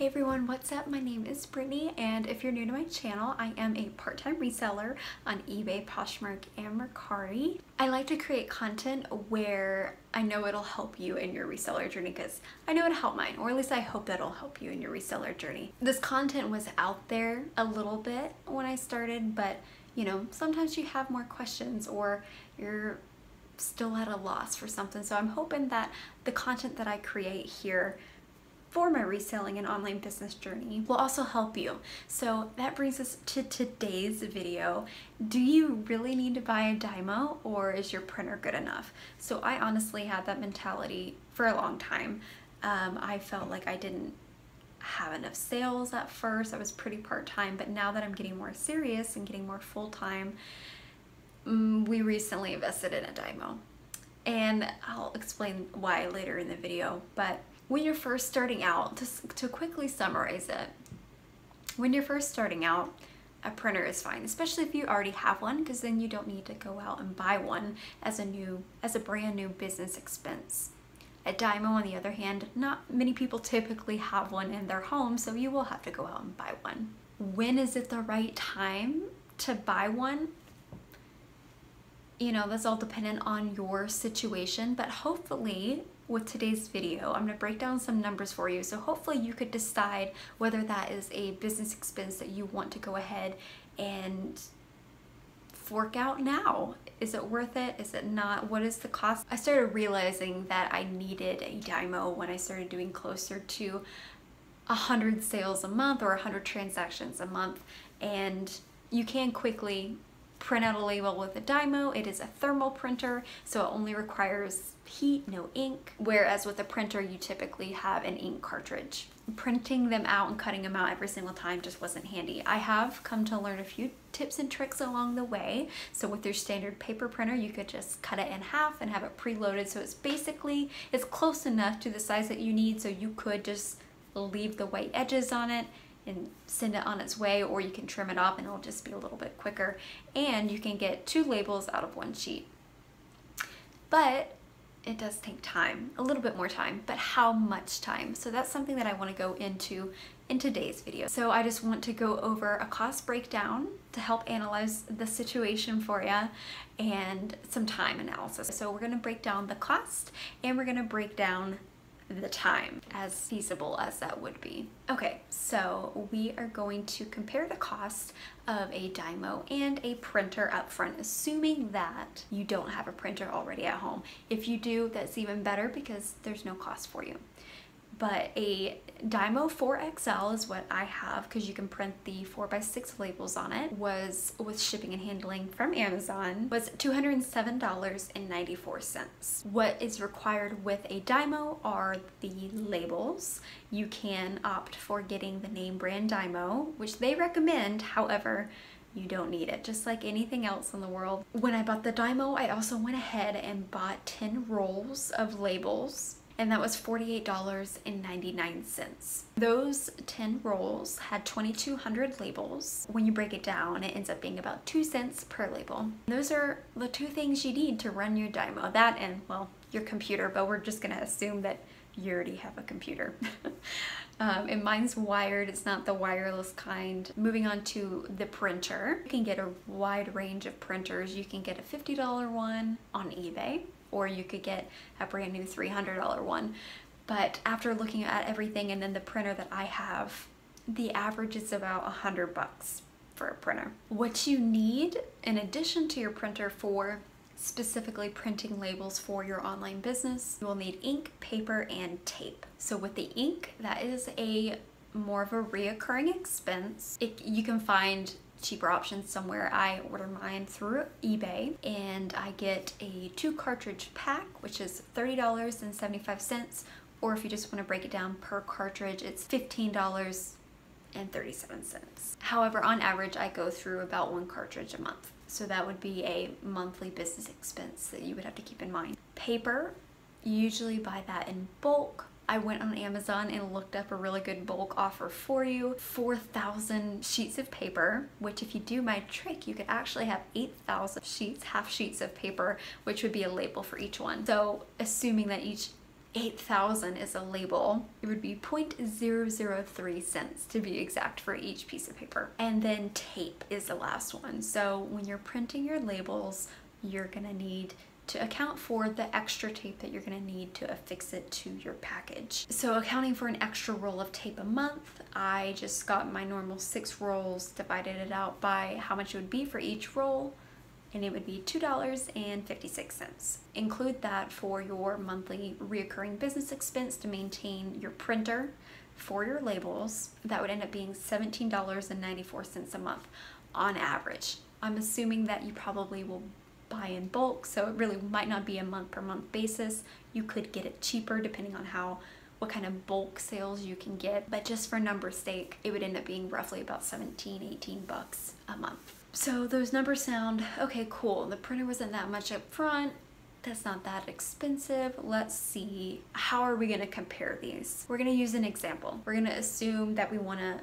Hey everyone, what's up? My name is Brittany, and if you're new to my channel, I am a part-time reseller on eBay, Poshmark, and Mercari. I like to create content where I know it'll help you in your reseller journey because I know it'll help mine, or at least I hope that it'll help you in your reseller journey. This content was out there a little bit when I started, but you know, sometimes you have more questions or you're still at a loss for something. So I'm hoping that the content that I create here for my reselling and online business journey will also help you. So that brings us to today's video. Do you really need to buy a DYMO, or is your printer good enough? So I honestly had that mentality for a long time. I felt like I didn't have enough sales at first. I was pretty part-time, but now that I'm getting more serious and getting more full-time, we recently invested in a DYMO. And I'll explain why later in the video, but when you're first starting out, to quickly summarize it, when you're first starting out, a printer is fine, especially if you already have one, because then you don't need to go out and buy one as a brand new business expense. A DYMO, on the other hand, not many people typically have one in their home, so you will have to go out and buy one. When is it the right time to buy one? You know, that's all dependent on your situation, but hopefully with today's video, I'm going to break down some numbers for you. So hopefully you could decide whether that is a business expense that you want to go ahead and fork out now. Is it worth it? Is it not? What is the cost? I started realizing that I needed a DYMO when I started doing closer to 100 sales a month or 100 transactions a month. And you can quickly print out a label with a DYMO. It is a thermal printer, so it only requires heat, no ink, whereas with a printer you typically have an ink cartridge. Printing them out and cutting them out every single time just wasn't handy. I have come to learn a few tips and tricks along the way. So with your standard paper printer, you could just cut it in half and have it preloaded, so it's close enough to the size that you need, so you could just leave the white edges on it and send it on its way, or you can trim it off and it'll just be a little bit quicker, and you can get 2 labels out of 1 sheet. But it does take time, a little bit more time, but how much time? So that's something that I want to go into in today's video. So I just want to go over a cost breakdown to help analyze the situation for you, and some time analysis. So we're going to break down the cost, and we're going to break down the time, as feasible as that would be. Okay, so we are going to compare the cost of a DYMO and a printer up front, assuming that you don't have a printer already at home. If you do, that's even better because there's no cost for you. But a DYMO 4XL is what I have, because you can print the 4x6 labels on it, was with shipping and handling from Amazon, was $207.94. What is required with a DYMO are the labels. You can opt for getting the name brand DYMO, which they recommend. However, you don't need it, just like anything else in the world. When I bought the DYMO, I also went ahead and bought 10 rolls of labels, and that was $48.99. Those 10 rolls had 2,200 labels. When you break it down, it ends up being about 2 cents per label. Those are the 2 things you need to run your DYMO. That and, well, your computer, but we're just gonna assume that you already have a computer. And mine's wired, it's not the wireless kind. Moving on to the printer, you can get a wide range of printers. You can get a $50 one on eBay, or you could get a brand new $300 one. But after looking at everything and then the printer that I have, the average is about $100 for a printer. What you need in addition to your printer for specifically printing labels for your online business, you will need ink, paper, and tape. So with the ink, that is more of a reoccurring expense. You can find cheaper options somewhere. I order mine through eBay, and I get a 2 cartridge pack, which is $30.75, or if you just want to break it down per cartridge, it's $15.37. However, on average, I go through about 1 cartridge a month. So that would be a monthly business expense that you would have to keep in mind. Paper, you usually buy that in bulk. I went on Amazon and looked up a really good bulk offer for you. 4,000 sheets of paper, which if you do my trick, you could actually have 8,000 sheets, half sheets of paper, which would be a label for each one. So assuming that each 8,000 is a label, it would be 0.003 cents to be exact for each piece of paper. And then tape is the last one. So when you're printing your labels, you're gonna need to account for the extra tape that you're gonna need to affix it to your package. So accounting for an extra roll of tape a month, I just got my normal 6 rolls, divided it out by how much it would be for each roll, and it would be $2.56. Include that for your monthly reoccurring business expense to maintain your printer for your labels. That would end up being $17.94 a month on average. I'm assuming that you probably will buy in bulk, so it really might not be a month per month basis. You could get it cheaper depending on what kind of bulk sales you can get, but just for numbers sake, it would end up being roughly about 17, 18 bucks a month. So those numbers sound okay, cool. The printer wasn't that much up front. That's not that expensive. Let's see, how are we gonna compare these? We're gonna use an example. We're gonna assume that we wanna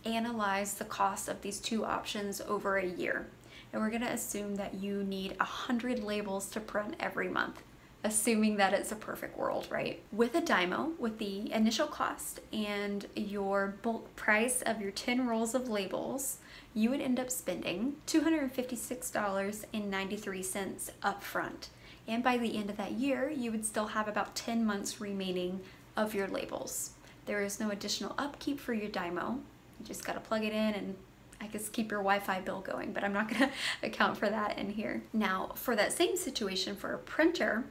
analyze the cost of these 2 options over a year. And we're gonna assume that you need 100 labels to print every month, assuming that it's a perfect world, right? With a DYMO, with the initial cost and your bulk price of your 10 rolls of labels, you would end up spending $256.93 upfront. And by the end of that year, you would still have about 10 months remaining of your labels. There is no additional upkeep for your DYMO. You just gotta plug it in and I guess keep your Wi-Fi bill going, but I'm not gonna account for that in here. Now, for that same situation for a printer,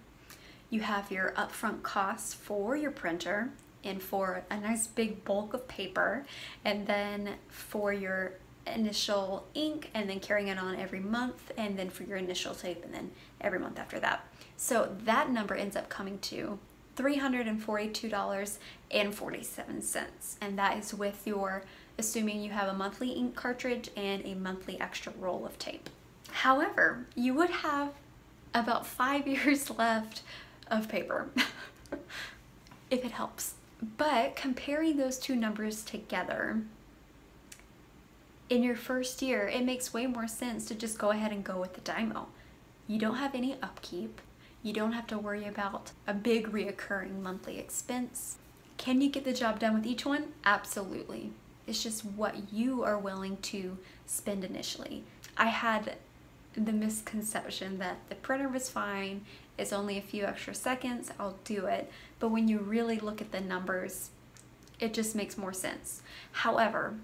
you have your upfront costs for your printer and for a nice big bulk of paper, and then for your initial ink, and then carrying it on every month, and then for your initial tape, and then every month after that. So that number ends up coming to $342.47, and that is with your, assuming you have a monthly ink cartridge and a monthly extra roll of tape. However, you would have about 5 years left of paper, if it helps. But comparing those 2 numbers together, in your first year, it makes way more sense to just go ahead and go with the DYMO. You don't have any upkeep. You don't have to worry about a big reoccurring monthly expense. Can you get the job done with each one? Absolutely. It's just what you are willing to spend initially. I had the misconception that the printer was fine, it's only a few extra seconds, I'll do it. But when you really look at the numbers, it just makes more sense. However,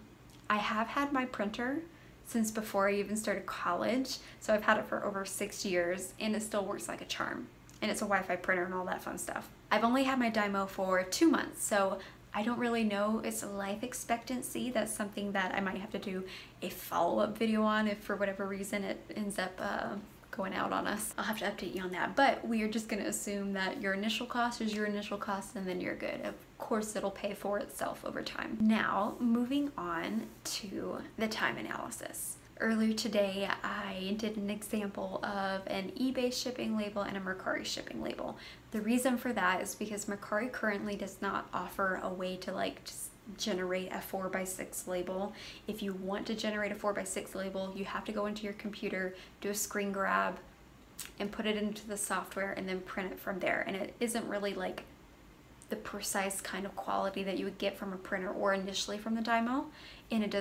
I have had my printer since before I even started college, so I've had it for over 6 years and it still works like a charm. And it's a Wi-Fi printer and all that fun stuff. I've only had my DYMO for 2 months, so I don't really know its life expectancy. That's something that I might have to do a follow-up video on if for whatever reason it ends up going out on us. I'll have to update you on that, but we are just gonna assume that your initial cost is your initial cost and then you're good. Of course, it'll pay for itself over time. Now, moving on to the time analysis. Earlier today, I did an example of an eBay shipping label and a Mercari shipping label. The reason for that is because Mercari currently does not offer a way to just generate a 4x6 label. If you want to generate a 4x6 label, you have to go into your computer, do a screen grab, and put it into the software and then print it from there. And it isn't really like the precise kind of quality that you would get from a printer or initially from the DYMO. And it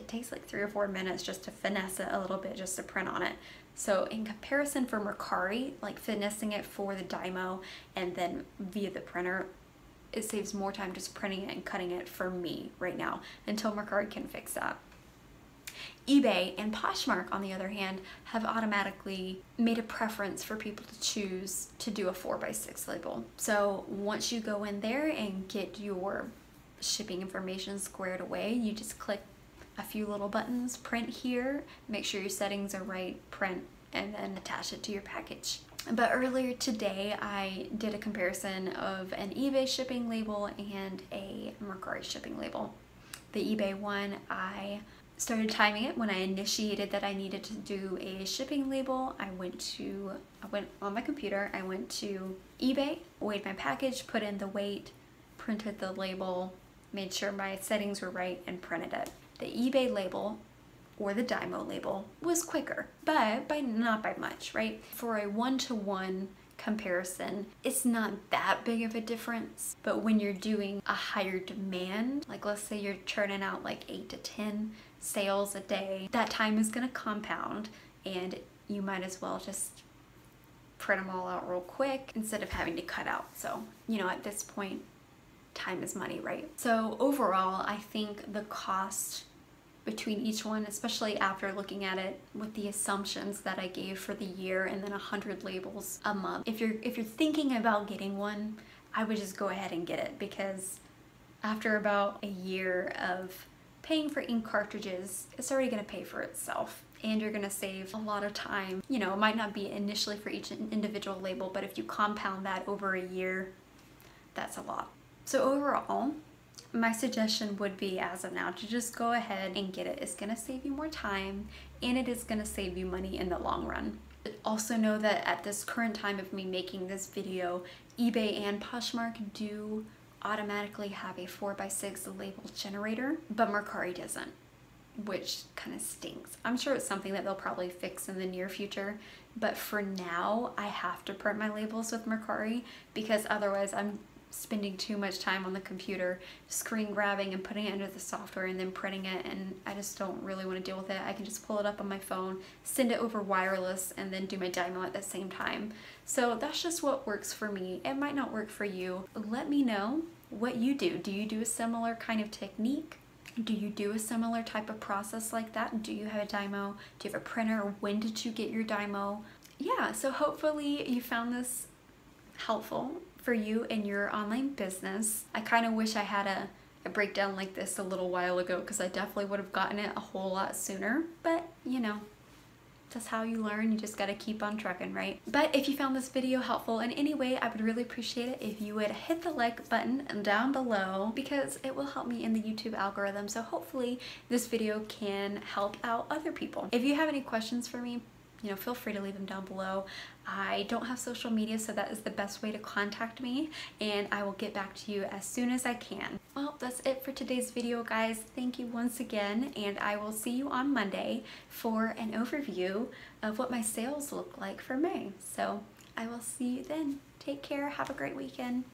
takes like 3 or 4 minutes just to finesse it a little bit just to print on it. So in comparison for Mercari, like finessing it for the DYMO and then via the printer, it saves more time just printing it and cutting it for me right now until Mercari can fix that. eBay and Poshmark, on the other hand, have automatically made a preference for people to choose to do a 4x6 label. So once you go in there and get your shipping information squared away, you just click a few little buttons, print here, make sure your settings are right, print, and then attach it to your package. But earlier today, I did a comparison of an eBay shipping label and a Mercari shipping label. The eBay one, I started timing it when I initiated that I needed to do a shipping label. I went on my computer, I went to eBay, weighed my package, put in the weight, printed the label, made sure my settings were right, and printed it. The eBay label, or the DYMO label, was quicker, but not by much, right? For a one-to-one comparison, it's not that big of a difference. But when you're doing a higher demand, like let's say you're churning out like 8 to 10 sales a day, that time is going to compound, and you might as well just print them all out real quick instead of having to cut out. So, you know, at this point, time is money, right? So overall, I think the cost between each one, especially after looking at it with the assumptions that I gave for the year and then 100 labels a month, if you're thinking about getting one, I would just go ahead and get it, because after about a year of paying for ink cartridges, it's already going to pay for itself, and you're going to save a lot of time. You know, it might not be initially for each individual label, but if you compound that over a year, that's a lot. So overall, my suggestion would be, as of now, to just go ahead and get it. It's going to save you more time, and it is going to save you money in the long run. Also know that at this current time of me making this video, eBay and Poshmark do automatically have a 4x6 label generator, but Mercari doesn't, which kind of stinks. I'm sure it's something that they'll probably fix in the near future, but for now I have to print my labels with Mercari, because otherwise I'm spending too much time on the computer screen grabbing and putting it into the software and then printing it, and I just don't really want to deal with it. I can just pull it up on my phone, send it over wireless, and then do my DYMO at the same time. So that's just what works for me. It might not work for you. Let me know what you do. Do you do a similar kind of technique? Do you do a similar type of process like that? Do you have a DYMO? Do you have a printer? When did you get your DYMO? Yeah, so hopefully you found this helpful for you in your online business. I kind of wish I had a breakdown like this a little while ago, because I definitely would have gotten it a whole lot sooner, but you know, that's how you learn. You just gotta keep on trucking, right? But if you found this video helpful in any way, I would really appreciate it if you would hit the like button down below, because it will help me in the YouTube algorithm. So hopefully this video can help out other people. If you have any questions for me, you know, feel free to leave them down below. I don't have social media, so that is the best way to contact me, and I will get back to you as soon as I can. Well, that's it for today's video, guys. Thank you once again, and I will see you on Monday for an overview of what my sales look like for May. So I will see you then. Take care. Have a great weekend.